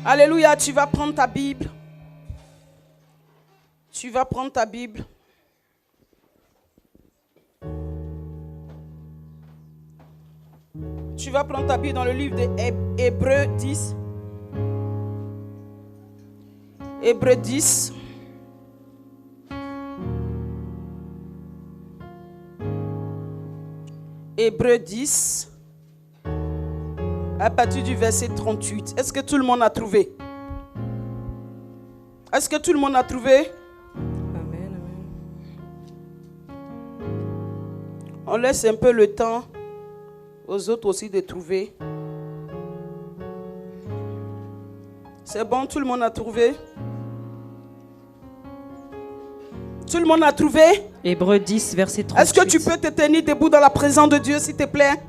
Alléluia, tu vas prendre ta Bible. Tu vas prendre ta Bible. Tu vas prendre ta Bible dans le livre d'Hébreux 10. Hébreux 10. Hébreux 10. À partir du verset 38. Est-ce que tout le monde a trouvé? Est-ce que tout le monde a trouvé? Amen, amen. On laisse un peu le temps aux autres aussi de trouver. C'est bon, tout le monde a trouvé? Tout le monde a trouvé? Hébreux 10, verset 38. Est-ce que tu peux te tenir debout dans la présence de Dieu, s'il te plaît?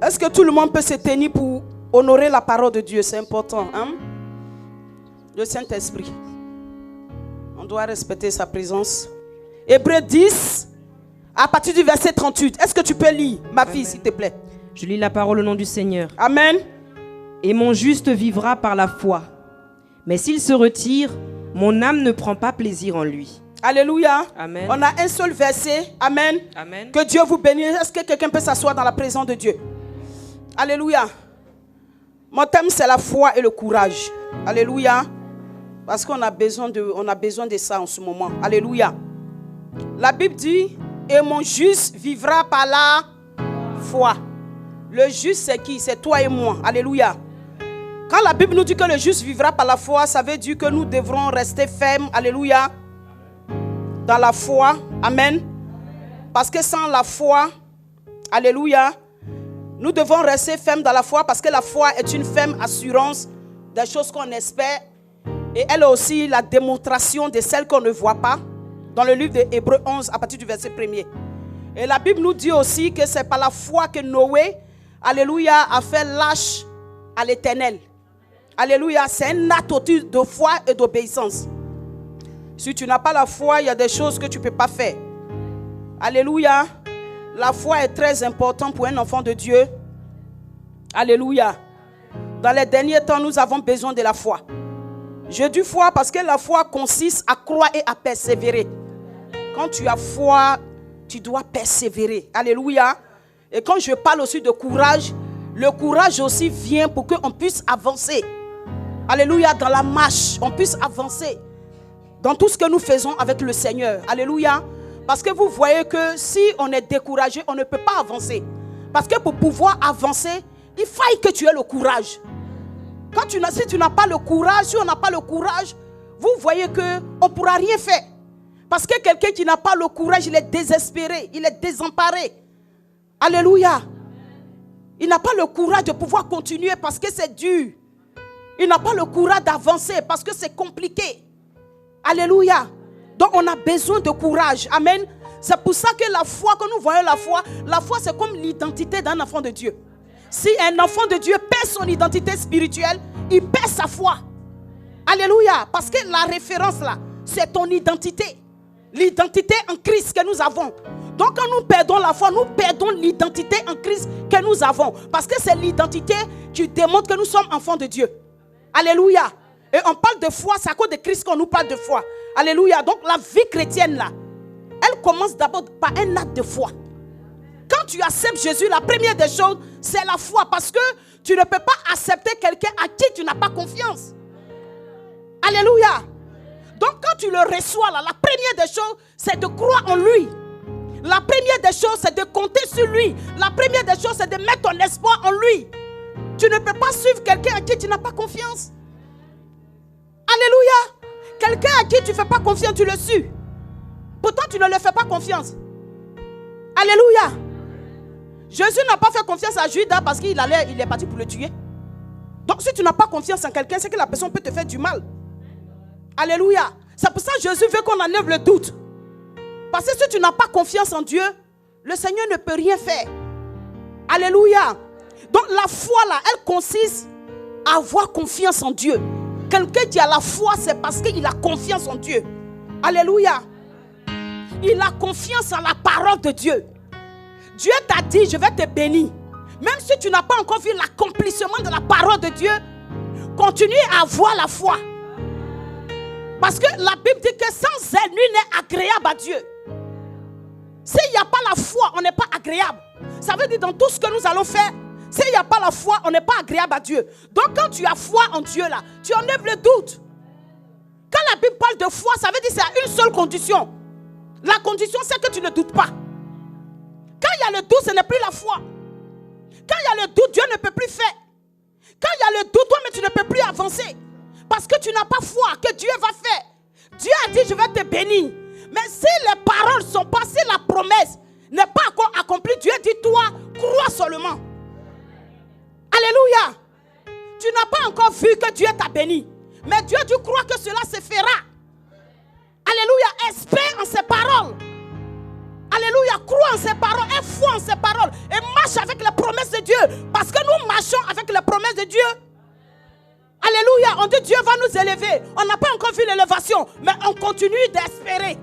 Est-ce que tout le monde peut se tenir pour honorer la parole de Dieu? C'est important, hein? Le Saint-Esprit. On doit respecter sa présence. Hébreux 10, à partir du verset 38. Est-ce que tu peux lire, ma fille, s'il te plaît? Je lis la parole au nom du Seigneur. Amen. Et mon juste vivra par la foi. Mais s'il se retire, mon âme ne prend pas plaisir en lui. Alléluia. Amen. On a un seul verset. Amen. Amen. Que Dieu vous bénisse. Est-ce que quelqu'un peut s'asseoir dans la présence de Dieu? Alléluia. Mon thème, c'est la foi et le courage. Alléluia. Parce qu'on a besoin de ça en ce moment. Alléluia. La Bible dit, et mon juste vivra par la foi. Le juste, c'est qui? C'est toi et moi. Alléluia. Quand la Bible nous dit que le juste vivra par la foi, ça veut dire que nous devrons rester fermes. Alléluia. Dans la foi. Amen. Parce que sans la foi, alléluia, nous devons rester fermes dans la foi parce que la foi est une ferme assurance des choses qu'on espère. Et elle est aussi la démonstration de celles qu'on ne voit pas. Dans le livre d'Hébreux 11, à partir du verset 1er. Et la Bible nous dit aussi que c'est par la foi que Noé, alléluia, a fait l'âge à l'Éternel. Alléluia, c'est un acte de foi et d'obéissance. Si tu n'as pas la foi, il y a des choses que tu ne peux pas faire. Alléluia. La foi est très importante pour un enfant de Dieu. Alléluia. Dans les derniers temps, nous avons besoin de la foi. Je dis foi parce que la foi consiste à croire et à persévérer. Quand tu as foi, tu dois persévérer. Alléluia. Et quand je parle aussi de courage, le courage aussi vient pour qu'on puisse avancer. Alléluia. Dans la marche, on puisse avancer. Dans tout ce que nous faisons avec le Seigneur. Alléluia. Parce que vous voyez que si on est découragé, on ne peut pas avancer. Parce que pour pouvoir avancer, il faut que tu aies le courage. Si tu n'as pas le courage, si on n'a pas le courage, vous voyez qu'on ne pourra rien faire. Parce que quelqu'un qui n'a pas le courage, il est désespéré, il est désemparé. Alléluia. Il n'a pas le courage de pouvoir continuer parce que c'est dur. Il n'a pas le courage d'avancer parce que c'est compliqué. Alléluia. Donc on a besoin de courage. Amen. C'est pour ça que la foi, quand nous voyons la foi c'est comme l'identité d'un enfant de Dieu. Si un enfant de Dieu perd son identité spirituelle, il perd sa foi. Alléluia. Parce que la référence là, c'est ton identité. L'identité en Christ que nous avons. Donc quand nous perdons la foi, nous perdons l'identité en Christ que nous avons. Parce que c'est l'identité qui démontre que nous sommes enfants de Dieu. Alléluia. Et on parle de foi, c'est à cause de Christ qu'on nous parle de foi. Alléluia. Donc la vie chrétienne là, elle commence d'abord par un acte de foi. Quand tu acceptes Jésus, la première des choses, c'est la foi. Parce que tu ne peux pas accepter quelqu'un à qui tu n'as pas confiance. Alléluia. Donc quand tu le reçois là, la première des choses, c'est de croire en lui. La première des choses, c'est de compter sur lui. La première des choses, c'est de mettre ton espoir en lui. Tu ne peux pas suivre quelqu'un à qui tu n'as pas confiance. Alléluia. Quelqu'un à qui tu ne fais pas confiance, tu le suis. Pourtant, tu ne le fais pas confiance. Alléluia. Jésus n'a pas fait confiance à Judas parce qu'il est parti pour le tuer. Donc, si tu n'as pas confiance en quelqu'un, c'est que la personne peut te faire du mal. Alléluia. C'est pour ça que Jésus veut qu'on enlève le doute. Parce que si tu n'as pas confiance en Dieu, le Seigneur ne peut rien faire. Alléluia. Donc, la foi là, elle consiste à avoir confiance en Dieu. Quelqu'un qui a la foi, c'est parce qu'il a confiance en Dieu. Alléluia. il a confiance en la parole de Dieu. Dieu t'a dit, je vais te bénir. Même si tu n'as pas encore vu l'accomplissement de la parole de Dieu, continue à avoir la foi. Parce que la Bible dit que sans elle, nul n'est agréable à Dieu. S'il n'y a pas la foi, on n'est pas agréable. Ça veut dire dans tout ce que nous allons faire, s'il n'y a pas la foi, on n'est pas agréable à Dieu. Donc quand tu as foi en Dieu là, tu enlèves le doute. Quand la Bible parle de foi, ça veut dire que c'est à une seule condition. La condition, c'est que tu ne doutes pas. Quand il y a le doute, ce n'est plus la foi. Quand il y a le doute, Dieu ne peut plus faire. Quand il y a le doute, toi, mais tu ne peux plus avancer. Parce que tu n'as pas foi que Dieu va faire. Dieu a dit, je vais te bénir. Mais si les paroles sont pas, si la promesse n'est pas encore accomplie, Dieu dit, toi, crois seulement. Alléluia. Tu n'as pas encore vu que Dieu t'a béni. Mais Dieu, tu crois que cela se fera. Alléluia. Espère en ses paroles. Alléluia. Crois en ses paroles. Aie foi en ses paroles. Et marche avec les promesses de Dieu. Parce que nous marchons avec les promesses de Dieu. Alléluia. On dit Dieu va nous élever. On n'a pas encore vu l'élévation. Mais on continue d'espérer.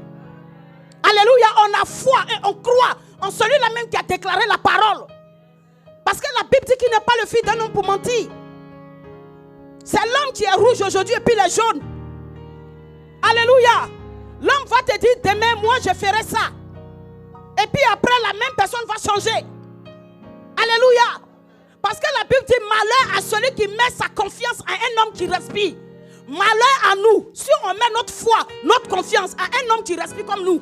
Alléluia. On a foi et on croit en celui-là même qui a déclaré la parole. Parce que la Bible dit qu'il n'est pas le fils d'un homme pour mentir. C'est l'homme qui est rouge aujourd'hui et puis il est jaune. Alléluia. L'homme va te dire demain, moi je ferai ça. Et puis après, la même personne va changer. Alléluia. Parce que la Bible dit malheur à celui qui met sa confiance à un homme qui respire. Malheur à nous si on met notre foi, notre confiance à un homme qui respire comme nous.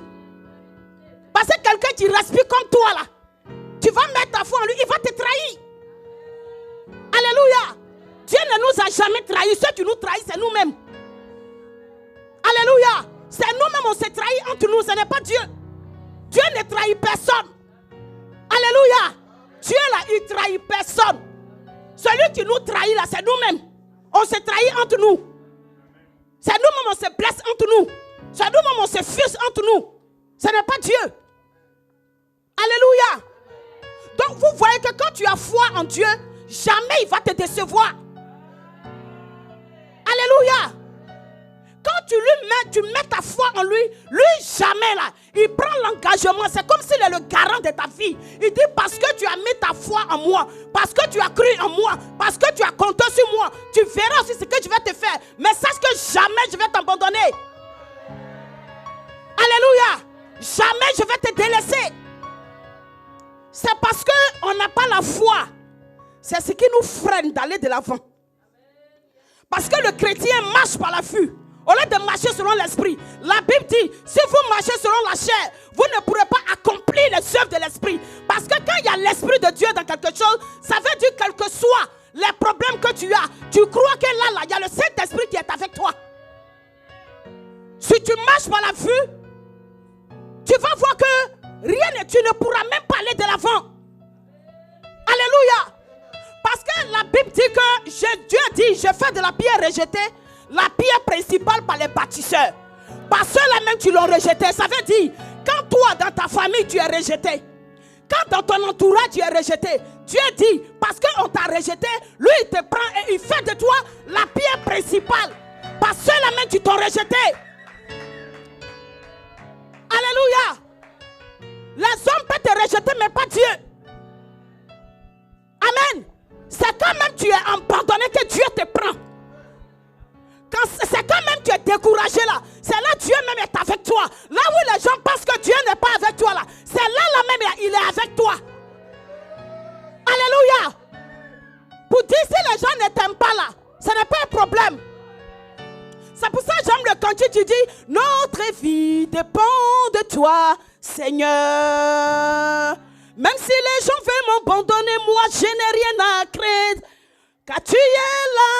Parce que quelqu'un qui respire comme toi là, tu vas mettre ta foi en lui, il va te trahir. Alléluia. Dieu ne nous a jamais trahis. Ceux qui nous trahissent, c'est nous-mêmes. Alléluia. C'est nous-mêmes, on s'est trahis entre nous, ce n'est pas Dieu. Dieu ne trahit personne. Alléluia. Dieu là, il trahit personne. Celui qui nous trahit là, c'est nous-mêmes. On s'est trahi entre nous. C'est nous-mêmes, on se blesse entre nous. C'est nous-mêmes, on se fuse entre nous. Ce n'est pas Dieu. Alléluia. Donc vous voyez que quand tu as foi en Dieu, jamais il va te décevoir. Alléluia. Quand tu mets ta foi en lui, jamais là, il prend l'engagement. C'est comme s'il est le garant de ta vie. Il dit parce que tu as mis ta foi en moi, parce que tu as cru en moi, parce que tu as compté sur moi, tu verras aussi ce que je vais te faire. Mais sache que jamais je vais t'abandonner. Alléluia. Jamais je vais te délaisser. C'est parce qu'on n'a pas la foi. C'est ce qui nous freine d'aller de l'avant. Parce que le chrétien marche par la vue. Au lieu de marcher selon l'esprit. La Bible dit, si vous marchez selon la chair, vous ne pourrez pas accomplir les œuvres de l'esprit. Parce que quand il y a l'esprit de Dieu dans quelque chose, ça veut dire quel que soit les problèmes que tu as, tu crois que là, il y a le Saint-Esprit qui est avec toi. Si tu marches par la vue, tu vas voir que tu ne pourras même pas aller de l'avant. Alléluia. Parce que la Bible dit que Dieu dit, je fais de la pierre rejetée la pierre principale par les bâtisseurs. Par ceux-là même qui l'ont rejeté. Ça veut dire, quand toi dans ta famille tu es rejeté, quand dans ton entourage tu es rejeté, Dieu dit, parce qu'on t'a rejeté, lui il te prend et il fait de toi la pierre principale. Par ceux-là même qui t'ont rejeté. Alléluia. Les hommes peuvent te rejeter mais pas Dieu. Amen. C'est quand même tu es abandonné que Dieu te prend. C'est quand même tu es découragé là. C'est là Dieu même est avec toi. Là où les gens pensent que Dieu n'est pas avec toi là. C'est là même il est avec toi. Alléluia. Pour dire si les gens ne t'aiment pas là, ce n'est pas un problème. C'est pour ça que j'aime le cantique qui dit notre vie dépend de toi Seigneur. Même si les gens veulent m'abandonner, moi je n'ai rien à craindre. Car tu es là.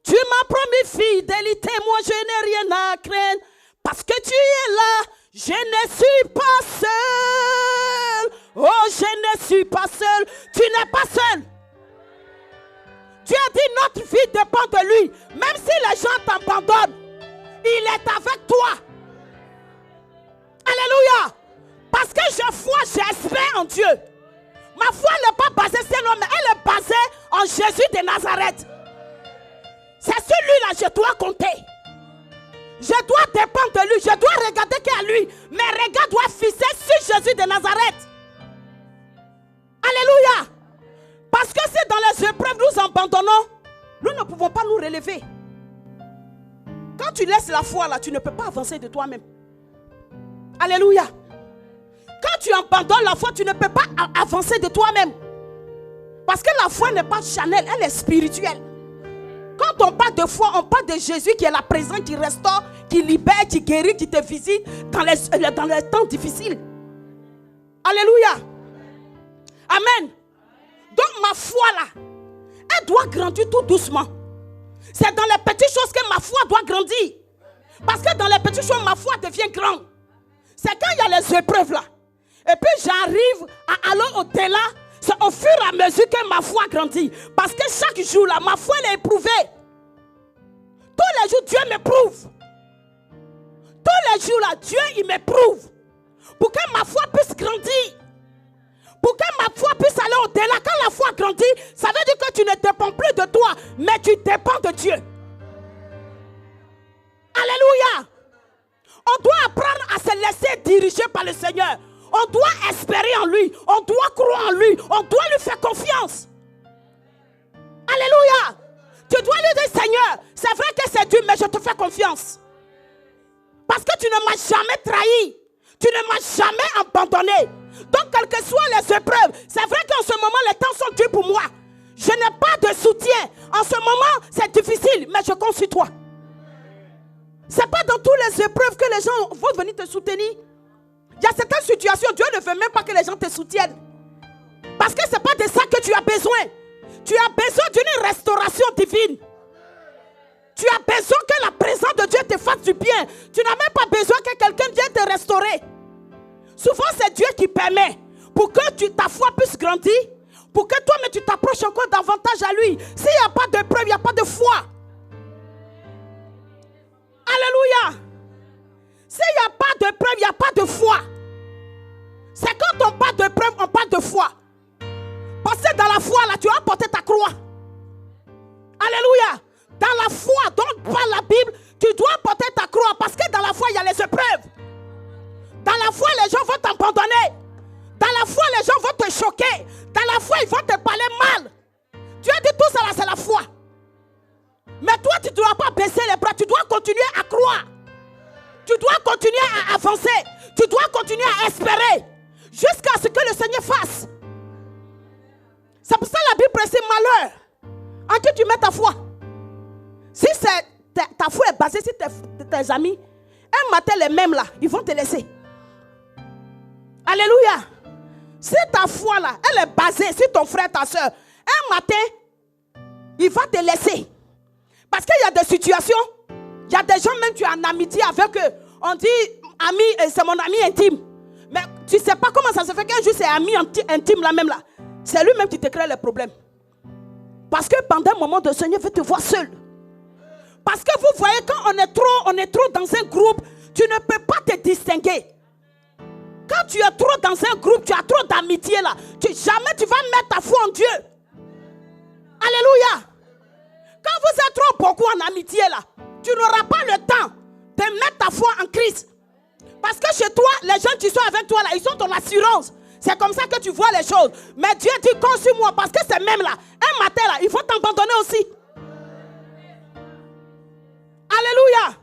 Tu m'as promis fidélité, moi je n'ai rien à craindre. Parce que tu es là, je ne suis pas seul. Oh, je ne suis pas seul. Tu n'es pas seul. Dieu a dit notre vie dépend de lui. Même si les gens t'abandonnent, il est avec toi. Alléluia. Parce que j'ai foi, j'espère en Dieu. Ma foi n'est pas basée sur l'homme, mais elle est basée en Jésus de Nazareth. C'est celui-là que je dois compter. Je dois dépendre de lui. Je dois regarder qu'à lui. Mes regards doivent fixer sur Jésus de Nazareth. Alléluia. Parce que si dans les épreuves nous abandonnons, nous ne pouvons pas nous relever. Quand tu laisses la foi là, tu ne peux pas avancer de toi-même. Alléluia. Quand tu abandonnes la foi, tu ne peux pas avancer de toi-même. Parce que la foi n'est pas charnelle, elle est spirituelle. Quand on parle de foi, on parle de Jésus qui est la présence, qui restaure, qui libère, qui guérit, qui te visite dans les temps difficiles. Alléluia. Amen. Donc ma foi là, elle doit grandir tout doucement. C'est dans les petites choses que ma foi doit grandir. Parce que dans les petites choses, ma foi devient grande. C'est quand il y a les épreuves là. Et puis j'arrive à aller au-delà. C'est au fur et à mesure que ma foi grandit. Parce que chaque jour là, ma foi elle est éprouvée. Tous les jours, Dieu m'éprouve. Tous les jours là, Dieu il m'éprouve. Pour que ma foi puisse grandir. Pour que ma foi puisse aller au-delà. Quand la foi grandit, ça veut dire que tu ne dépends plus de toi, mais tu dépends de Dieu. Alléluia. On doit apprendre à se laisser diriger par le Seigneur. On doit espérer en lui. On doit croire en lui. On doit lui faire confiance. Alléluia. Tu dois lui dire, Seigneur, c'est vrai que c'est dur, mais je te fais confiance. Parce que tu ne m'as jamais trahi. Tu ne m'as jamais abandonné. Donc, quelles que soient les épreuves, c'est vrai qu'en ce moment, les temps sont durs pour moi. Je n'ai pas de soutien. En ce moment, c'est difficile, mais je compte sur toi. Ce n'est pas dans toutes les épreuves que les gens vont venir te soutenir. Il y a certaines situations, Dieu ne veut même pas que les gens te soutiennent. Parce que ce n'est pas de ça que tu as besoin. Tu as besoin d'une restauration divine. Tu as besoin que la présence de Dieu te fasse du bien. Tu n'as même pas besoin que quelqu'un vienne te restaurer. Souvent, c'est Dieu qui permet pour que ta foi puisse grandir, pour que toi-même tu t'approches encore davantage à lui. S'il n'y a pas de preuve, il n'y a pas de foi. Alléluia. S'il n'y a pas de preuve, il n'y a pas de foi. C'est quand on parle de preuve, on parle de foi. Parce que dans la foi, là, tu as porté ta croix. Alléluia. Dans la foi, dont parle la Bible, tu dois porter ta croix. Parce que dans la foi, il y a les épreuves. Dans la foi, les gens vont t'abandonner. Dans la foi, les gens vont te choquer. Dans la foi, ils vont te parler mal. Dieu dit tout ça là, c'est la foi. Mais toi, tu ne dois pas baisser les bras. Tu dois continuer à croire. Tu dois continuer à avancer. Tu dois continuer à espérer. Jusqu'à ce que le Seigneur fasse. C'est pour ça que la Bible précise malheur. En qui tu mets ta foi. Si ta foi est basée sur tes amis, un matin les mêmes là, ils vont te laisser. Alléluia. Si ta foi là, elle est basée sur ton frère, ta soeur, un matin, il va te laisser. Parce qu'il y a des situations, il y a des gens même tu es en amitié avec eux. On dit, ami, c'est mon ami intime. Mais tu ne sais pas comment ça se fait qu'un jour c'est ami intime là même là. C'est lui-même qui te crée les problèmes. Parce que pendant un moment, le Seigneur veut te voir seul. Parce que vous voyez, quand on est trop dans un groupe, tu ne peux pas te distinguer. Quand tu es trop dans un groupe, tu as trop d'amitié là. Jamais tu vas mettre ta foi en Dieu. Alléluia. Quand vous êtes trop beaucoup en amitié là, tu n'auras pas le temps de mettre ta foi en Christ. Parce que chez toi, les gens qui sont avec toi là, ils sont ton assurance. C'est comme ça que tu vois les choses. Mais Dieu dit, compte sur moi. Parce que c'est même là, un matin là, il faut t'abandonner aussi. Alléluia.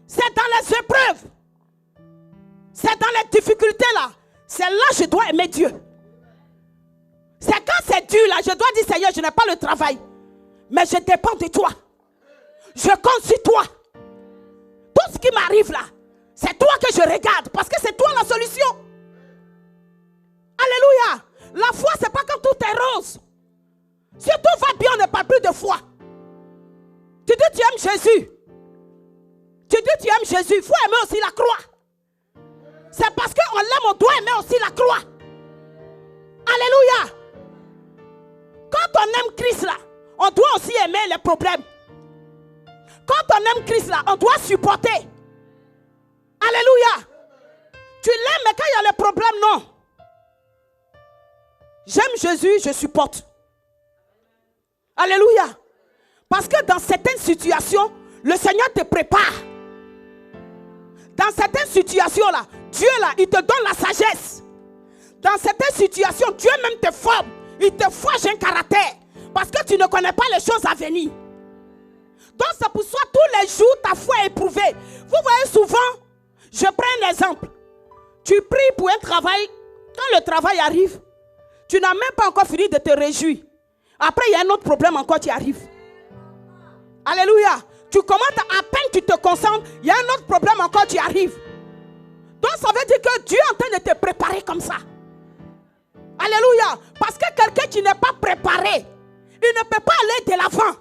C'est dans les épreuves. C'est dans les difficultés là. C'est là que je dois aimer Dieu. C'est quand c'est dur là, je dois dire, Seigneur, je n'ai pas le travail. Mais je dépends de toi. Je compte sur toi. Tout ce qui m'arrive là, c'est toi que je regarde. Parce que c'est toi la solution. Alléluia. La foi, c'est pas quand tout est rose. Si tout va bien, on ne parle plus de foi. Tu dis tu aimes Jésus. Tu dis tu aimes Jésus. Il faut aimer aussi la croix. C'est parce qu'on l'aime, on doit aimer aussi la croix. Alléluia. Quand on aime Christ là, on doit aussi aimer les problèmes. Quand on aime Christ là, on doit supporter. Alléluia. Tu l'aimes, mais quand il y a les problèmes, non. J'aime Jésus, je supporte. Alléluia. Parce que dans certaines situations, Le Seigneur te prépare. Dans certaines situations-là, Dieu là, il te donne la sagesse. Dans certaines situations, Dieu même te forme. Il te forge un caractère. Parce que tu ne connais pas les choses à venir. Donc c'est pour ça tous les jours ta foi est éprouvée. Vous voyez souvent, je prends un exemple. Tu pries pour un travail. Quand le travail arrive, tu n'as même pas encore fini de te réjouir. Après il y a un autre problème encore qui arrive. Alléluia. Tu commences à peine tu te concentres, il y a un autre problème encore qui arrive. Donc ça veut dire que Dieu est en train de te préparer comme ça. Alléluia. Parce que quelqu'un qui n'est pas préparé, il ne peut pas aller de l'avant.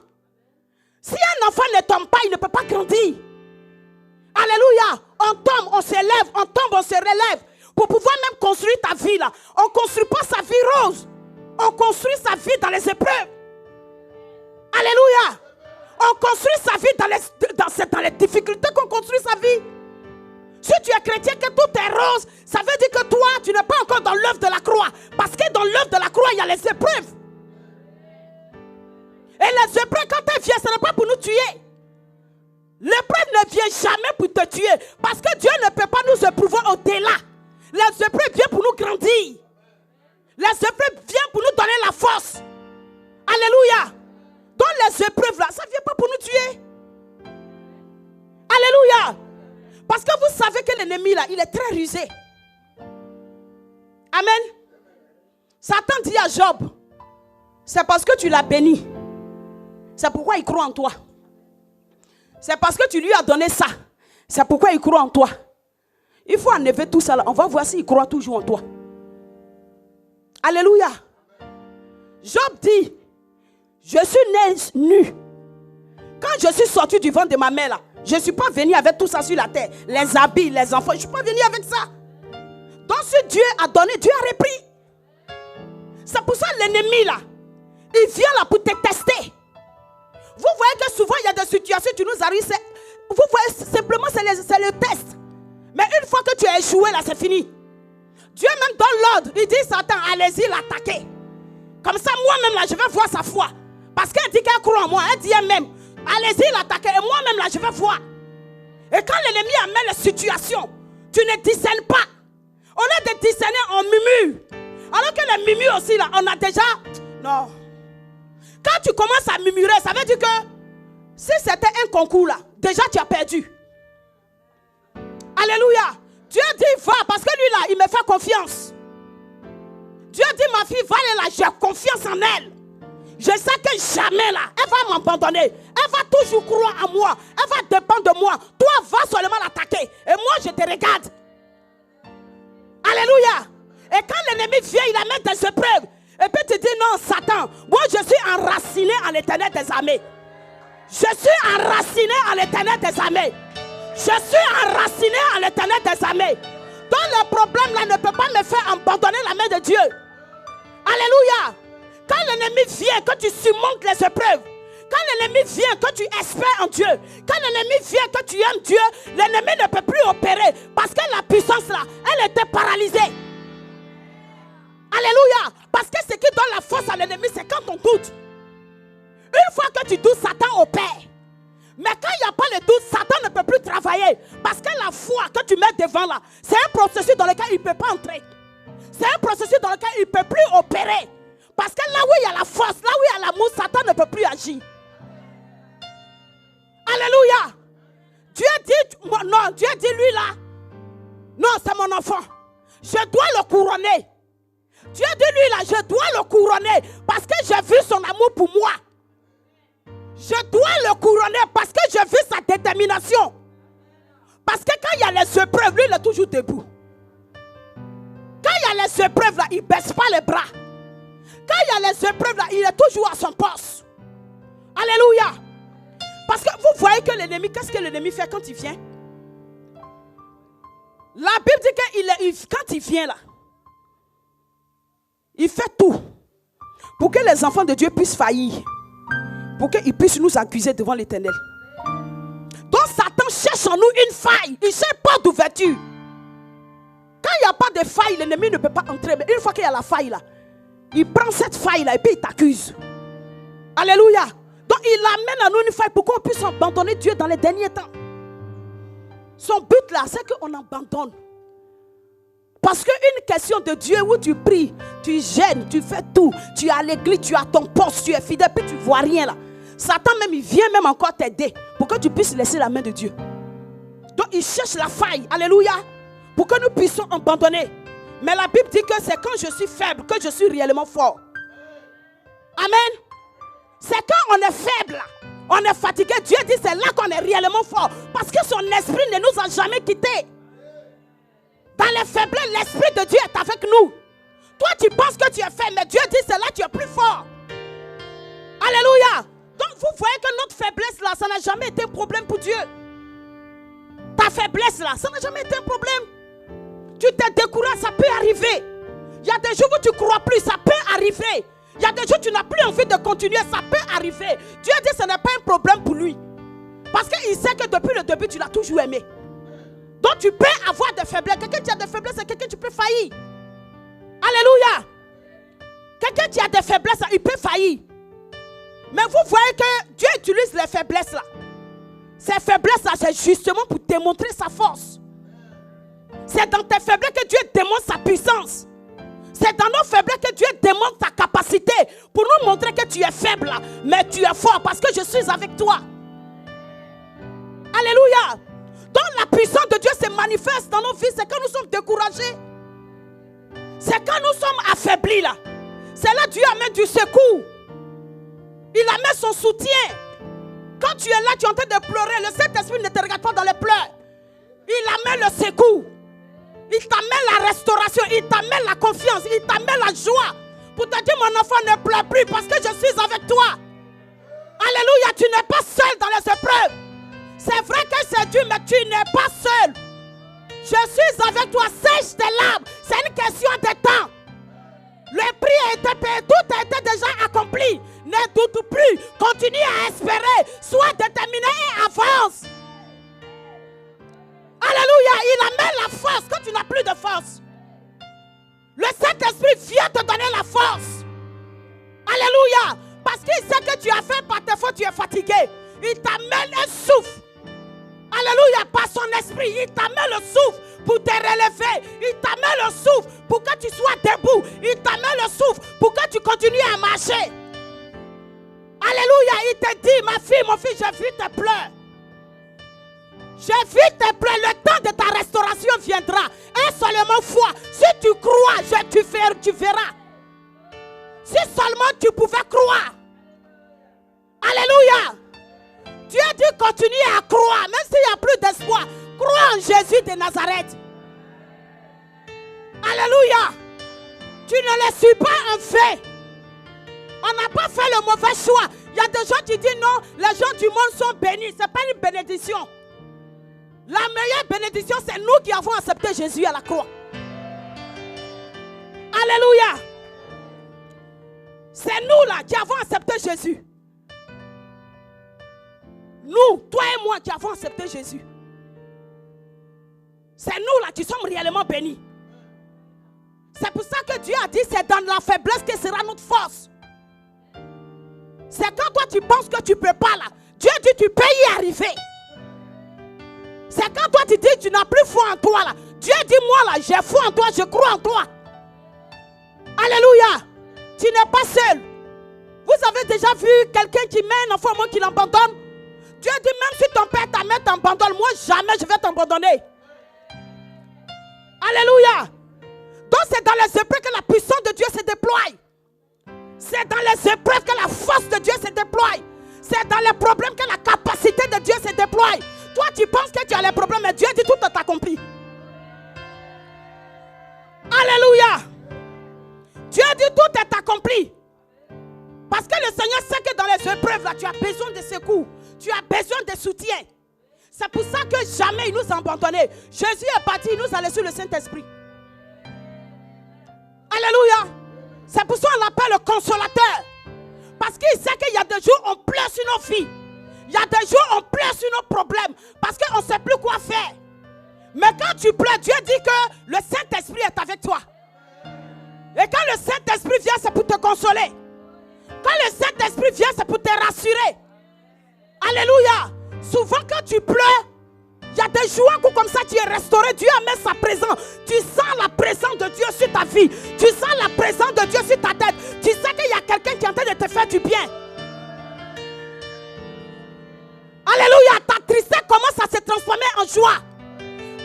Si un enfant ne tombe pas, il ne peut pas grandir. Alléluia. On tombe, on s'élève, on tombe, on se relève. Pour pouvoir même construire ta vie là. On ne construit pas sa vie rose. On construit sa vie dans les épreuves. Alléluia. On construit sa vie dans les difficultés qu'on construit sa vie. Si tu es chrétien, que tout est rose, ça veut dire que toi, tu n'es pas encore dans l'œuvre de la croix. Parce que dans l'œuvre de la croix, il y a les épreuves. Et les épreuves, quand elles viennent, ce n'est pas pour nous tuer. L'épreuve ne vient jamais pour te tuer. Parce que Dieu ne peut pas nous éprouver au-delà. Les épreuves viennent pour nous grandir. Les épreuves viennent pour nous donner la force. Alléluia. Donc les épreuves là, ça ne vient pas pour nous tuer. Alléluia. Parce que vous savez que l'ennemi là, il est très rusé. Amen. Satan dit à Job, c'est parce que tu l'as béni. C'est pourquoi il croit en toi. C'est parce que tu lui as donné ça. C'est pourquoi il croit en toi. Il faut enlever tout ça là. On va voir s'il croit toujours en toi. Alléluia. Job dit, je suis né nu. Quand je suis sorti du ventre de ma mère là, je ne suis pas venu avec tout ça sur la terre. Les habits, les enfants, je ne suis pas venu avec ça. Donc si Dieu a donné, Dieu a repris. C'est pour ça l'ennemi là, il vient là pour te tester. Vous voyez que souvent il y a des situations qui nous arrivent. Vous voyez simplement c'est le test. Mais une fois que tu as échoué là, c'est fini. Dieu même donne l'ordre. Il dit Satan, allez-y l'attaquer. Comme ça moi-même là, je vais voir sa foi. Parce qu'elle dit qu'elle croit en moi. Elle dit elle-même, allez-y l'attaquer. Et moi-même là, je vais voir. Et quand l'ennemi amène la situation, tu ne discernes pas. On est de discerner en murmure. Alors que les murmures aussi là, on a déjà... Non. Quand tu commences à murmurer, ça veut dire que si c'était un concours là, déjà tu as perdu. Alléluia. Dieu dit va parce que lui là, il me fait confiance. Dieu dit ma fille, va là, j'ai confiance en elle. Je sais que jamais là, elle va m'abandonner. Elle va toujours croire en moi. Elle va dépendre de moi. Toi, va seulement l'attaquer. Et moi, je te regarde. Alléluia. Et quand l'ennemi vient, il amène des épreuves. Et puis tu dis non, Satan, moi je suis enraciné en l'Éternel des armées. Je suis enraciné en l'Éternel des armées. Je suis enraciné en l'Éternel des armées. Donc le problème là ne peut pas me faire abandonner la main de Dieu. Alléluia. Quand l'ennemi vient, que tu surmontes les épreuves. Quand l'ennemi vient, que tu espères en Dieu. Quand l'ennemi vient, que tu aimes Dieu, l'ennemi ne peut plus opérer. Parce que la puissance là, elle était paralysée. Alléluia. Parce que ce qui donne la force à l'ennemi, c'est quand on doute. Une fois que tu doutes, Satan opère. Mais quand il n'y a pas le doute, Satan ne peut plus travailler. Parce que la foi que tu mets devant là, c'est un processus dans lequel il ne peut pas entrer. C'est un processus dans lequel il ne peut plus opérer. Parce que là où il y a la force, là où il y a l'amour, Satan ne peut plus agir. Alléluia. Dieu dit, non, Dieu dit lui là, non, c'est mon enfant. Je dois le couronner. Dieu dit lui là, je dois le couronner parce que j'ai vu son amour pour moi. Je dois le couronner parce que j'ai vu sa détermination. Parce que quand il y a les épreuves, lui il est toujours debout. Quand il y a les épreuves là, il ne baisse pas les bras. Quand il y a les épreuves là, il est toujours à son poste. Alléluia. Parce que vous voyez que l'ennemi, qu'est-ce que l'ennemi fait quand il vient? La Bible dit que quand il vient là, il fait tout pour que les enfants de Dieu puissent faillir. Pour qu'ils puissent nous accuser devant l'Éternel. Donc Satan cherche en nous une faille. Il ne cherche pas d'ouverture. Quand il n'y a pas de faille, l'ennemi ne peut pas entrer. Mais une fois qu'il y a la faille là, il prend cette faille là et puis il t'accuse. Alléluia. Donc Donc il amène à nous une faille pour qu'on puisse abandonner Dieu dans les derniers temps. Son but là, c'est qu'on abandonne. Parce qu'une question de Dieu où tu pries, tu gênes, tu fais tout, tu es à l'église, tu as ton poste, tu es fidèle, puis tu ne vois rien là. Satan même, il vient même encore t'aider pour que tu puisses laisser la main de Dieu. Donc il cherche la faille, alléluia, pour que nous puissions abandonner. Mais la Bible dit que c'est quand je suis faible que je suis réellement fort. Amen. C'est quand on est faible là, on est fatigué, Dieu dit c'est là qu'on est réellement fort. Parce que son esprit ne nous a jamais quittés. Dans les faiblesses, l'esprit de Dieu est avec nous. Toi tu penses que tu es faible, mais Dieu dit c'est là que tu es plus fort. Alléluia. Donc vous voyez que notre faiblesse là, ça n'a jamais été un problème pour Dieu. Ta faiblesse là, ça n'a jamais été un problème. Tu te décourages, ça peut arriver. Il y a des jours où tu ne crois plus, ça peut arriver. Il y a des jours où tu n'as plus envie de continuer, ça peut arriver. Dieu dit que ce n'est pas un problème pour lui. Parce qu'il sait que depuis le début, tu l'as toujours aimé. Donc tu peux avoir des faiblesses. Quelqu'un qui a des faiblesses, c'est quelqu'un qui peut faillir. Alléluia. Quelqu'un qui a des faiblesses, il peut faillir. Mais vous voyez que Dieu utilise les faiblesses là. Ces faiblesses là, c'est justement pour démontrer sa force. C'est dans tes faiblesses que Dieu démontre sa puissance. C'est dans nos faiblesses que Dieu démontre sa capacité pour nous montrer que tu es faible là, mais tu es fort parce que je suis avec toi. Alléluia. Donc la puissance de Dieu se manifeste dans nos vies, c'est quand nous sommes découragés. C'est quand nous sommes affaiblis là. C'est là que Dieu amène du secours. Il amène son soutien. Quand tu es là, tu es en train de pleurer, le Saint-Esprit ne te regarde pas dans les pleurs. Il amène le secours. Il t'amène la restauration, il t'amène la confiance, il t'amène la joie. Pour te dire, mon enfant, ne pleure plus parce que je suis avec toi. Alléluia, tu n'es pas seul dans les épreuves. C'est vrai que c'est dur, mais tu n'es pas seul. Je suis avec toi, sèche tes larmes. C'est une question de temps. Le prix a été payé, tout a été déjà accompli. Ne doute plus, continue à espérer, sois déterminé et avance. Alléluia, il amène la force quand tu n'as plus de force. Le Saint-Esprit vient te donner la force. Alléluia, parce qu'il sait que tu as fait par tes fautes, tu es fatigué. Il t'amène un souffle. Alléluia, par son esprit, il t'amène le souffle pour te relever. Il t'amène le souffle pour que tu sois debout. Il t'amène le souffle pour que tu continues à marcher. Alléluia, il te dit, ma fille, mon fils, j'ai vu tes pleurs. J'ai vu tes pleurs, le temps de ta restauration viendra. Et seulement foi, si tu crois, tu verras. Si seulement tu pouvais croire. Alléluia. Dieu dit continue à croire, même s'il n'y a plus d'espoir. Crois en Jésus de Nazareth. Alléluia. Tu ne les suis pas en fait. On n'a pas fait le mauvais choix. Il y a des gens qui disent non, les gens du monde sont bénis. Ce n'est pas une bénédiction. La meilleure bénédiction, c'est nous qui avons accepté Jésus à la croix. Alléluia. C'est nous là qui avons accepté Jésus. Nous, toi et moi qui avons accepté Jésus. C'est nous là qui sommes réellement bénis. C'est pour ça que Dieu a dit c'est dans la faiblesse que sera notre force. C'est quand toi tu penses que tu ne peux pas là. Dieu dit tu peux y arriver. C'est quand toi tu dis tu n'as plus foi en toi là. Dieu dit moi là j'ai foi en toi, je crois en toi. Alléluia. Tu n'es pas seul. Vous avez déjà vu quelqu'un qui met un enfant au monde qui l'abandonne? Dieu dit même si ton père ta mère t'abandonne, moi jamais je vais t'abandonner. Alléluia. Donc c'est dans les épreuves que la puissance de Dieu se déploie. C'est dans les épreuves que la force de Dieu se déploie. C'est dans les problèmes que la capacité de Dieu se déploie. Toi tu penses que tu as les problèmes, mais Dieu dit tout est accompli. Alléluia. Dieu dit tout est accompli. Parce que le Seigneur sait que dans les épreuves là, tu as besoin de secours. Tu as besoin de soutien. C'est pour ça que jamais il nous a abandonnés. Jésus est parti, il nous a laissé le Saint-Esprit. Alléluia. C'est pour ça qu'on l'appelle le consolateur. Parce qu'il sait qu'il y a des jours où on pleure sur nos vies. Il y a des jours où on pleure sur nos problèmes. Parce qu'on ne sait plus quoi faire. Mais quand tu pleures, Dieu dit que le Saint-Esprit est avec toi. Et quand le Saint-Esprit vient, c'est pour te consoler. Quand le Saint-Esprit vient, c'est pour te rassurer. Alléluia. Souvent quand tu pleures, il y a des jours où comme ça tu es restauré. Dieu amène sa présence. Tu sens la présence de Dieu sur ta vie. Tu sens la présence de Dieu sur ta tête. Tu sais qu'il y a quelqu'un qui est en train de te faire du bien. Alléluia. Ta tristesse commence à se transformer en joie.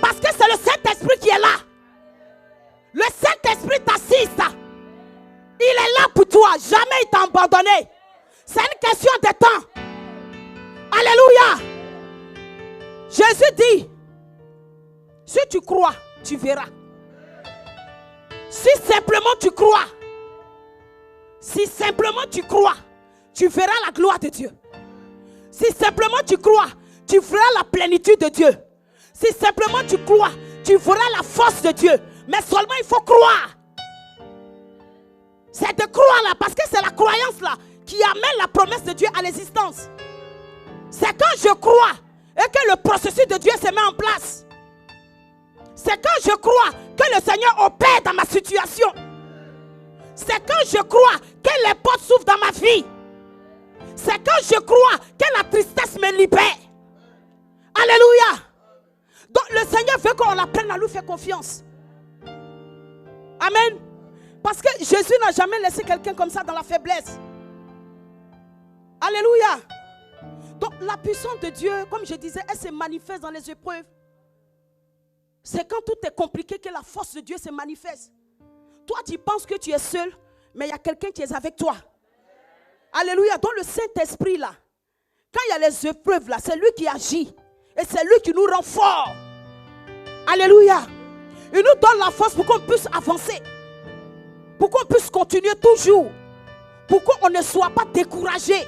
Parce que c'est le Saint-Esprit qui est là. Le Saint-Esprit t'assiste. Il est là pour toi. Jamais il t'a abandonné. C'est une question de temps. Alléluia. Jésus dit, si tu crois, tu verras. Si simplement tu crois, si simplement tu crois, tu verras la gloire de Dieu. Si simplement tu crois, tu verras la plénitude de Dieu. Si simplement tu crois, tu verras la force de Dieu. Mais seulement il faut croire. C'est de croire là, parce que c'est la croyance là qui amène la promesse de Dieu à l'existence. C'est quand je crois et que le processus de Dieu se met en place. C'est quand je crois que le Seigneur opère dans ma situation. C'est quand je crois que les portes s'ouvrent dans ma vie. C'est quand je crois que la tristesse me libère. Alléluia. Donc le Seigneur veut qu'on apprenne à lui faire confiance. Amen. Parce que Jésus n'a jamais laissé quelqu'un comme ça dans la faiblesse. Alléluia. Donc la puissance de Dieu, comme je disais, elle se manifeste dans les épreuves. C'est quand tout est compliqué que la force de Dieu se manifeste. Toi, tu penses que tu es seul, mais il y a quelqu'un qui est avec toi. Alléluia. Donc le Saint-Esprit là, quand il y a les épreuves là, c'est lui qui agit. Et c'est lui qui nous rend forts. Alléluia. Il nous donne la force pour qu'on puisse avancer. Pour qu'on puisse continuer toujours. Pour qu'on ne soit pas découragé.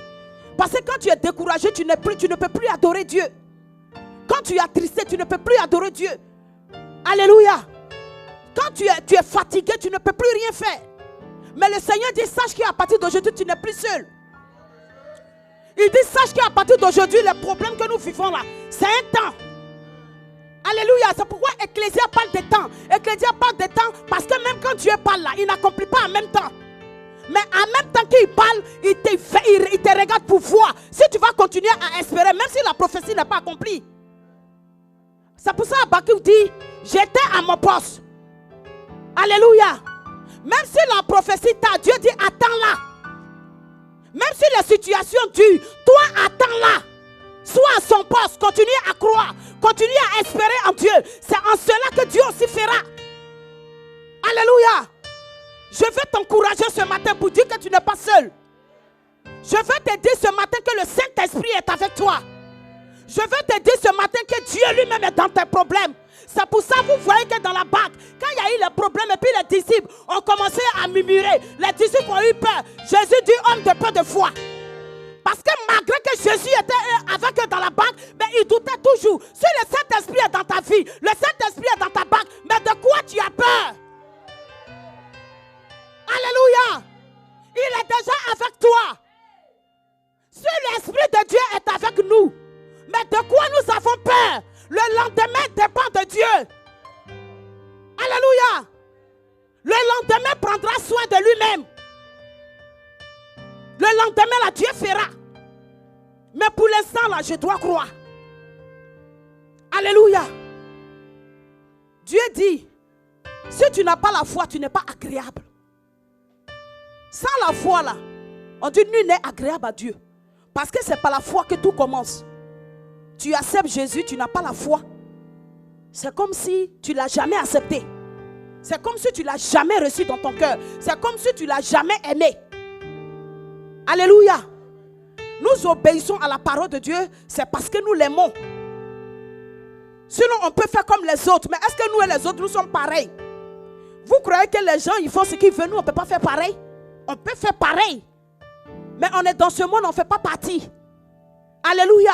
Parce que quand tu es découragé, tu ne peux plus adorer Dieu. Quand tu es attristé, tu ne peux plus adorer Dieu. Alléluia. Quand tu es fatigué, tu ne peux plus rien faire. Mais le Seigneur dit, sache qu'à partir d'aujourd'hui, tu n'es plus seul. Il dit, sache qu'à partir d'aujourd'hui, les problèmes que nous vivons là, c'est un temps. Alléluia. C'est pourquoi Ecclésia parle de temps. Ecclésia parle de temps parce que même quand Dieu parle là, il n'accomplit pas en même temps. Mais en même temps qu'il parle, il te regarde pour voir si tu vas continuer à espérer, même si la prophétie n'est pas accomplie. C'est pour ça Habakkuk dit, j'étais à mon poste. Alléluia. Même si la prophétie t'a, Dieu dit, attends-la. Même si la situation dure, toi attends-la. Sois à son poste, continue à croire, continue à espérer en Dieu. C'est en cela que Dieu aussi fera. Alléluia. Je veux t'encourager ce matin pour dire que tu n'es pas seul. Je veux te dire ce matin que le Saint-Esprit est avec toi. Je veux te dire ce matin que Dieu lui-même est dans tes problèmes. C'est pour ça que vous voyez que dans la barque, quand il y a eu les problèmes et puis les disciples ont commencé à murmurer. Les disciples ont eu peur. Jésus dit, homme de peu de foi. Parce que malgré que Jésus était avec eux dans la barque, mais il doutait toujours. Si le Saint-Esprit est dans ta vie, le Saint-Esprit est dans ta barque, mais de quoi tu as peur? Alléluia. Il est déjà avec toi. Si l'Esprit de Dieu est avec nous, mais de quoi nous avons peur? Le lendemain dépend de Dieu. Alléluia. Le lendemain prendra soin de lui-même. Le lendemain, là, Dieu fera. Mais pour l'instant, là, je dois croire. Alléluia. Dieu dit, si tu n'as pas la foi, tu n'es pas agréable. Sans la foi, là, on dit, nul n'est agréable à Dieu. Parce que c'est par la foi que tout commence. Tu acceptes Jésus, tu n'as pas la foi. C'est comme si tu ne l'as jamais accepté. C'est comme si tu ne l'as jamais reçu dans ton cœur. C'est comme si tu ne l'as jamais aimé. Alléluia. Nous obéissons à la parole de Dieu, c'est parce que nous l'aimons. Sinon, on peut faire comme les autres. Mais est-ce que nous et les autres, nous sommes pareils? Vous croyez que les gens, ils font ce qu'ils veulent, nous, on ne peut pas faire pareil? On peut faire pareil. Mais on est dans ce monde, on ne fait pas partie. Alléluia.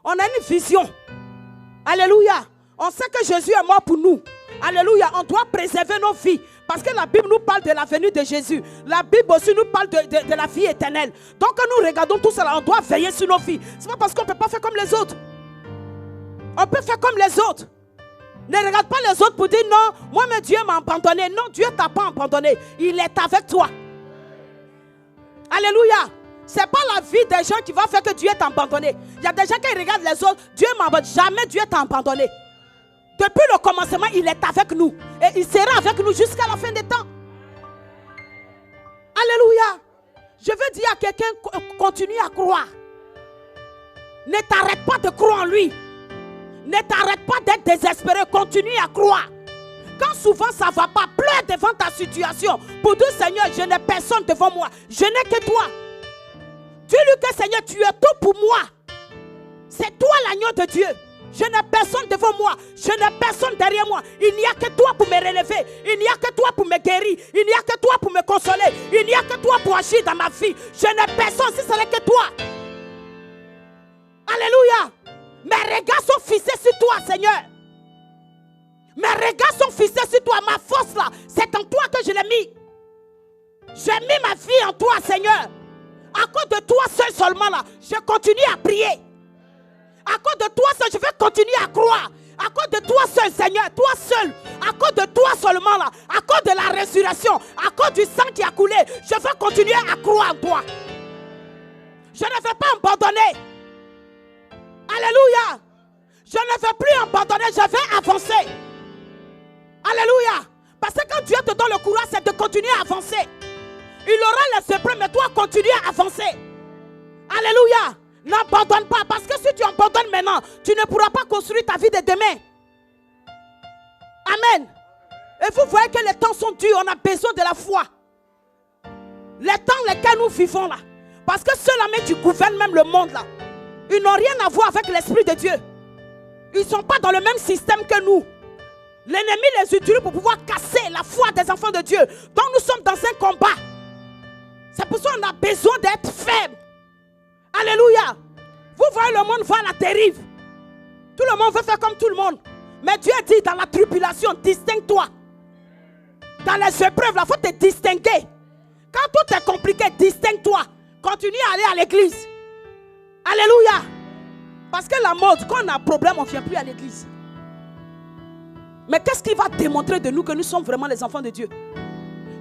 On a une vision. Alléluia. On sait que Jésus est mort pour nous. Alléluia. On doit préserver nos vies. Parce que la Bible nous parle de la venue de Jésus. La Bible aussi nous parle de la vie éternelle. Donc quand nous regardons tout cela, on doit veiller sur nos vies. Ce n'est pas parce qu'on ne peut pas faire comme les autres. On peut faire comme les autres. Ne regarde pas les autres pour dire non, moi mais Dieu m'a abandonné. Non, Dieu ne t'a pas abandonné. Il est avec toi. Alléluia. Ce n'est pas la vie des gens qui va faire que Dieu t'a abandonné. Il y a des gens qui regardent les autres. Dieu m'abandonne. Jamais Dieu t'a abandonné. Depuis le commencement, il est avec nous. Et il sera avec nous jusqu'à la fin des temps. Alléluia. Je veux dire à quelqu'un, continue à croire. Ne t'arrête pas de croire en lui. Ne t'arrête pas d'être désespéré. Continue à croire. Quand souvent ça ne va pas, pleure devant ta situation. Pour dire, Seigneur, je n'ai personne devant moi. Je n'ai que toi. Dis-lui que, Seigneur, tu es tout pour moi. C'est toi l'agneau de Dieu. Je n'ai personne devant moi. Je n'ai personne derrière moi. Il n'y a que toi pour me relever. Il n'y a que toi pour me guérir. Il n'y a que toi pour me consoler. Il n'y a que toi pour agir dans ma vie. Je n'ai personne si ce n'est que toi. Alléluia. Mes regards sont fixés sur toi, Seigneur. Mes regards sont fixés sur toi. Ma force là, c'est en toi que je l'ai mis. J'ai mis ma vie en toi, Seigneur. À cause de toi seul seulement là, je continue à prier. À cause de toi seul, je vais continuer à croire. À cause de toi seul, Seigneur, toi seul. À cause de toi seulement là, à cause de la résurrection, à cause du sang qui a coulé, je vais continuer à croire en toi. Je ne vais pas abandonner. Alléluia. Je ne vais plus abandonner, je vais avancer. Alléluia. Parce que quand Dieu te donne le courage, c'est de continuer à avancer. Il aura les épreuves, mais toi, continue à avancer. Alléluia. N'abandonne pas. Parce que si tu abandonnes maintenant, tu ne pourras pas construire ta vie de demain. Amen. Et vous voyez que les temps sont durs. On a besoin de la foi. Les temps dans lesquels nous vivons là. Parce que ceux-là même qui gouvernent même le monde là, ils n'ont rien à voir avec l'Esprit de Dieu. Ils ne sont pas dans le même système que nous. L'ennemi les utilise pour pouvoir casser la foi des enfants de Dieu. Donc nous sommes dans un combat. C'est pour ça qu'on a besoin d'être faible. Alléluia. Vous voyez, le monde va à la dérive. Tout le monde veut faire comme tout le monde. Mais Dieu dit dans la tribulation, distingue-toi. Dans les épreuves, il faut te distinguer. Quand tout est compliqué, distingue-toi. Continue à aller à l'église. Alléluia. Parce que la mode, quand on a un problème, on ne vient plus à l'église. Mais qu'est-ce qui va démontrer de nous que nous sommes vraiment les enfants de Dieu?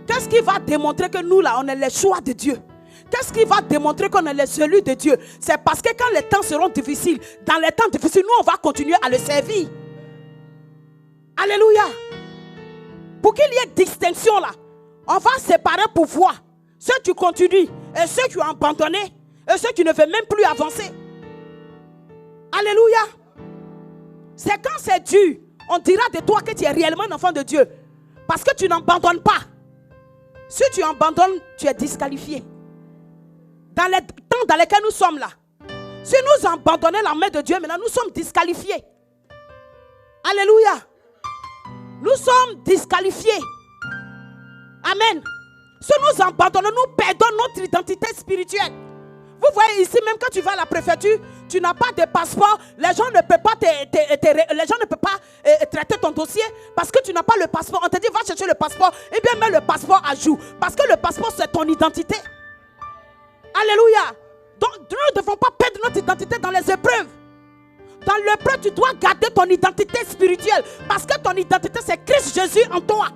Qu'est-ce qui va démontrer que nous là, on est les choix de Dieu? Qu'est-ce qui va démontrer qu'on est les élus de Dieu? C'est parce que quand les temps seront difficiles, dans les temps difficiles, nous on va continuer à le servir. Alléluia. Pour qu'il y ait distinction là, on va séparer pour voir ceux qui continuent et ceux qui ont abandonné et ceux qui ne veulent même plus avancer. Alléluia. C'est quand c'est dur, on dira de toi que tu es réellement un enfant de Dieu. Parce que tu n'abandonnes pas. Si tu abandonnes, tu es disqualifié. Dans les temps dans lesquels nous sommes là, si nous abandonnons la main de Dieu, maintenant nous sommes disqualifiés. Alléluia. Nous sommes disqualifiés. Amen. Si nous abandonnons, nous perdons notre identité spirituelle. Vous voyez ici, même quand tu vas à la préfecture, tu n'as pas de passeport, les gens ne peuvent pas, traiter ton dossier parce que tu n'as pas le passeport. On te dit, va chercher le passeport, et bien mets le passeport à jour. Parce que le passeport, c'est ton identité. Alléluia. Donc, nous ne devons pas perdre notre identité dans les épreuves. Dans l'épreuve, tu dois garder ton identité spirituelle. Parce que ton identité, c'est Christ Jésus en toi.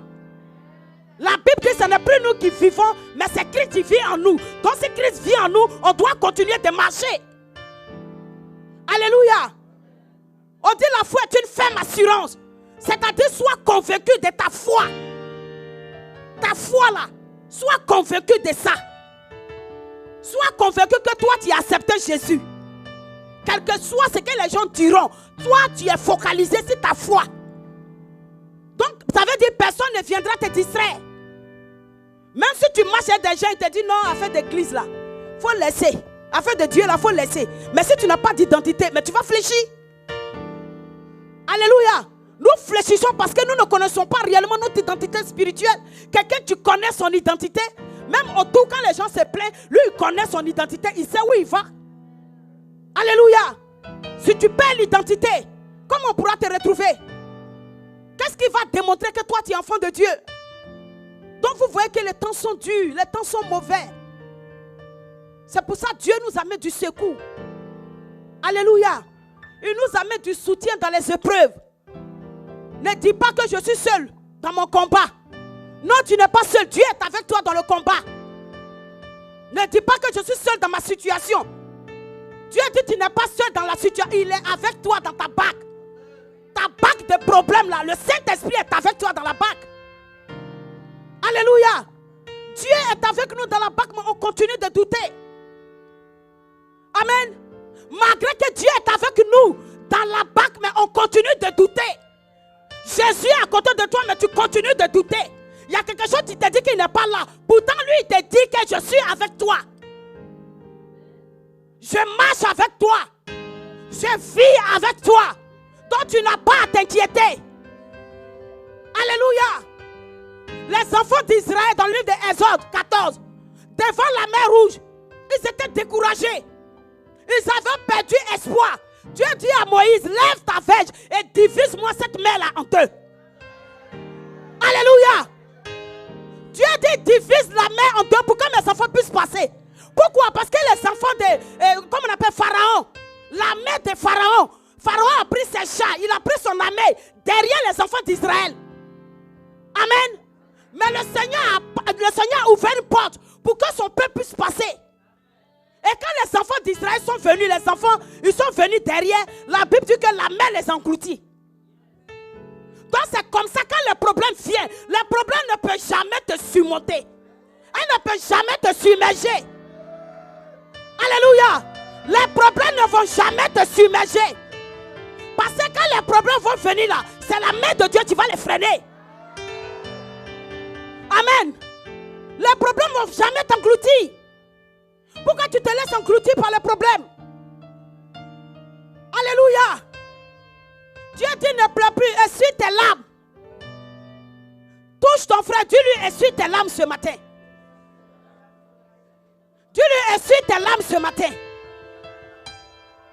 La Bible dit que ce n'est plus nous qui vivons, mais c'est Christ qui vit en nous. Donc si Christ vit en nous, on doit continuer de marcher. Alléluia. On dit la foi est une ferme assurance. C'est-à-dire, sois convaincu de ta foi. Ta foi là, sois convaincu de ça. Sois convaincu que toi tu as accepté Jésus. Quel que soit ce que les gens diront, toi tu es focalisé sur ta foi. Donc ça veut dire que personne ne viendra te distraire. Même si tu marches avec des gens, ils te disent non, affaire d'église là, il faut laisser. Affaire de Dieu là, il faut laisser. Mais si tu n'as pas d'identité, mais tu vas fléchir. Alléluia. Nous fléchissons parce que nous ne connaissons pas réellement notre identité spirituelle. Quelqu'un qui connaît son identité, même autour quand les gens se plaignent, lui il connaît son identité, il sait où il va. Alléluia. Si tu perds l'identité, comment on pourra te retrouver? Qu'est-ce qui va démontrer que toi tu es enfant de Dieu? Donc vous voyez que les temps sont durs, les temps sont mauvais. C'est pour ça que Dieu nous amène du secours. Alléluia. Il nous amène du soutien dans les épreuves. Ne dis pas que je suis seul dans mon combat. Non, tu n'es pas seul. Dieu est avec toi dans le combat. Ne dis pas que je suis seul dans ma situation. Dieu dit tu n'es pas seul dans la situation. Il est avec toi dans ta bague. Ta bague de problème là. Le Saint-Esprit est avec toi dans la bague. Alléluia. Dieu est avec nous dans la bague, mais on continue de douter. Amen. Malgré que Dieu est avec nous dans la bague, mais on continue de douter. Jésus est à côté de toi, mais tu continues de douter. Il y a quelque chose qui te dit qu'il n'est pas là. Pourtant, lui, il te dit que je suis avec toi. Je marche avec toi. Je vis avec toi. Donc, tu n'as pas à t'inquiéter. Alléluia. Les enfants d'Israël, dans le livre d'Exode 14, devant la mer Rouge, ils étaient découragés. Ils avaient perdu espoir. Dieu dit à Moïse, lève ta verge et divise-moi cette mer-là en deux. Alléluia. Dieu dit, divise la mer en deux pour que mes enfants puissent passer. Pourquoi? Parce que les enfants de, comme on appelle Pharaon, la mer de Pharaon, Pharaon a pris ses chars, il a pris son armée derrière les enfants d'Israël. Amen. Mais le Seigneur a ouvert une porte pour que son peuple puisse passer. Et quand les enfants d'Israël sont venus, les enfants, ils sont venus derrière, la Bible dit que la mer les engloutit. Donc c'est comme ça quand le problème vient, le problème ne peut jamais te surmonter. Elle ne peut jamais te submerger. Alléluia. Les problèmes ne vont jamais te submerger. Parce que quand les problèmes vont venir là, c'est la main de Dieu qui va les freiner. Amen. Les problèmes ne vont jamais t'engloutir. Pourquoi tu te laisses engloutir par les problèmes? Alléluia. Dieu dit ne pleure plus, essuie tes larmes. Touche ton frère, dis-lui essuie tes larmes ce matin. Dis-lui essuie tes larmes ce matin.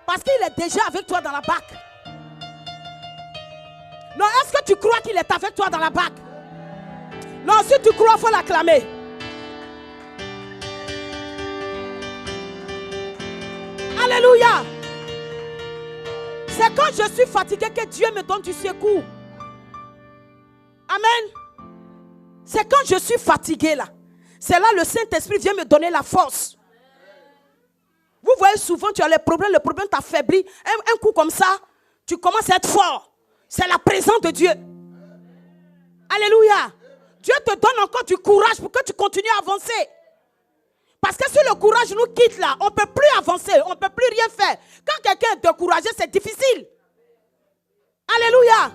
Parce qu'il est déjà avec toi dans la barque. Non, est-ce que tu crois qu'il est avec toi dans la barque? Non, si tu crois, il faut l'acclamer. Alléluia. C'est quand je suis fatigué que Dieu me donne du secours. Amen. C'est quand je suis fatigué là. C'est là le Saint-Esprit vient me donner la force. Vous voyez souvent tu as le problème t'affaiblit. Un coup comme ça, tu commences à être fort. C'est la présence de Dieu. Alléluia. Dieu te donne encore du courage pour que tu continues à avancer. Parce que si le courage nous quitte là, on ne peut plus avancer, on ne peut plus rien faire. Quand quelqu'un est découragé, c'est difficile. Alléluia.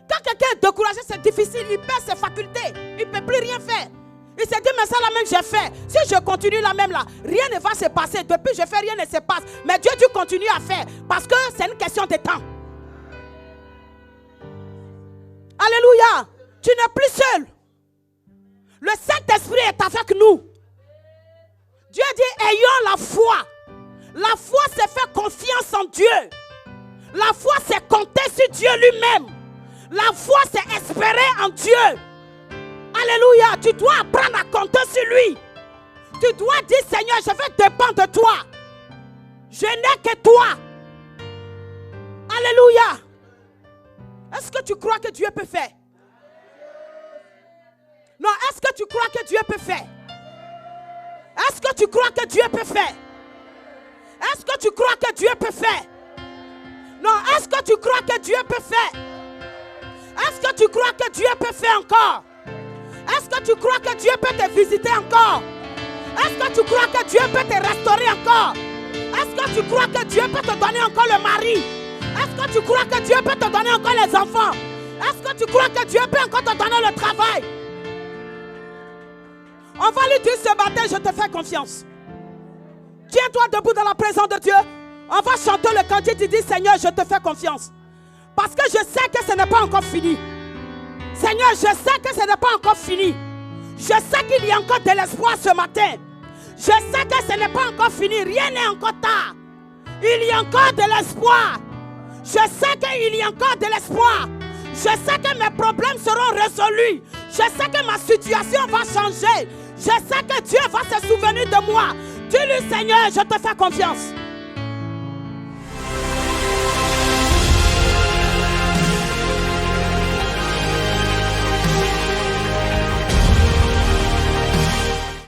Quand quelqu'un est découragé, c'est difficile, il perd ses facultés, il ne peut plus rien faire. Il s'est dit, mais ça la même j'ai fait. Si je continue la même là, rien ne va se passer. Depuis je fais, rien ne se passe. Mais Dieu, tu continues à faire. Parce que c'est une question de temps. Alléluia. Tu n'es plus seul. Le Saint-Esprit est avec nous. Dieu dit, ayons la foi. La foi, c'est faire confiance en Dieu. La foi, c'est compter sur Dieu lui-même. La foi, c'est espérer en Dieu. Alléluia. Tu dois apprendre à compter sur lui. Tu dois dire, Seigneur, je vais dépendre de toi. Je n'ai que toi. Alléluia. Est-ce que tu crois que Dieu peut faire? Non, est-ce que tu crois que Dieu peut faire? Est-ce que tu crois que Dieu peut faire? Est-ce que tu crois que Dieu peut faire? Non, est-ce que tu crois que Dieu peut faire? Est-ce que tu crois que Dieu peut faire encore? Est-ce que tu crois que Dieu peut te visiter encore? Est-ce que tu crois que Dieu peut te restaurer encore? Est-ce que tu crois que Dieu peut te donner encore le mari? Est-ce que tu crois que Dieu peut te donner encore les enfants? Est-ce que tu crois que Dieu peut encore te donner le travail? On va lui dire ce matin, je te fais confiance. Tiens-toi debout dans la présence de Dieu. On va chanter le cantique, tu dis, Seigneur, je te fais confiance. Parce que je sais que ce n'est pas encore fini. Seigneur, je sais que ce n'est pas encore fini. Je sais qu'il y a encore de l'espoir ce matin. Je sais que ce n'est pas encore fini. Rien n'est encore tard. Il y a encore de l'espoir. Je sais qu'il y a encore de l'espoir. Je sais que mes problèmes seront résolus. Je sais que ma situation va changer. Je sais que Dieu va se souvenir de moi. Dis-lui, Seigneur, je te fais confiance.